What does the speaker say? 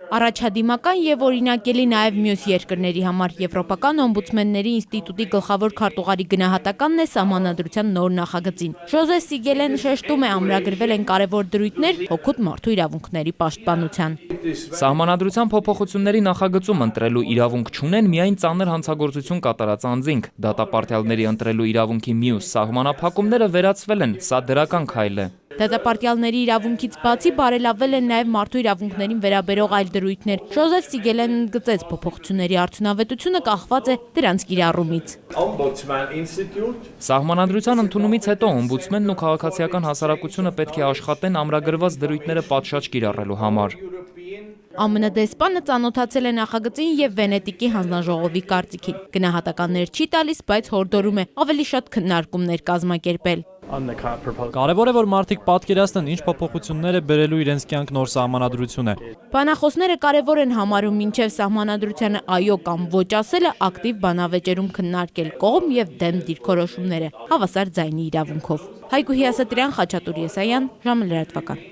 Առաջադիմական եւ օրինակելի նաեւ մյուս երկրների համար Եվրոպական օմբուդսմենների ինստիտուտի գլխավոր քարտուղարի գնահատականն է սահմանադրության նոր նախագծին։ Ժոզեֆ Սիգելեն շեշտում է, ամրագրվել են կարևոր դրույթներ հօգուտ մարդու իրավունքների պաշտպանության։ Սահմանադրության փոփոխությունների նախագծում ընտրելու իրավունք չունեն միայն ծանր հանցագործություն կատարած անձինք։ Դատապարտյալների ընտրելու իրավունքի մյուս սահմանափակումները վերացվել են, սա դրական քայլ է։ Դատապարտյալների իրավունքից բացի բարելավվել են նաև մարդու իրավունքներին վերաբերող այլ դրույթներ։ Ժոզեֆ Սիգելենն ընդգծեց, փոփոխությունների արդյունավետությունը կախված է դրանց կիրառումից։ Սահմանադրության ընդունումից հետո օմբուդսմենն ու քաղաքացիական հասարակությունը պետք է աշխատեն ամրագրված դրույթները պատշաճ կիրառելու համար։ ԱՄՆ դեսպանը ծանոթացել է նախագծին եւ Վենետիկի հանձնաժողովի կարծիքին։ Գնահատականներ չի տալիս, բայց հորդորում է ավելի շատ քննարկումներ կազմակերպել։ Կարևոր է, որ մարդիկ պատկերացնեն, ինչ փոփոխություններ է բերելու իրենց կյանք նոր սահմանադրությունը։ Բանախոսները կարևոր են համարում մինչև սահմանադրությանը այո կամ ոչ ասելը ակտիվ բանավեճերում քննարկել կողմ եւ դեմ դիրքորոշումները հավասար ձայնի իրավունքով։ Հայգու Հիասատրյան, Խաչատուր Եսայան, ժամը լրատվական։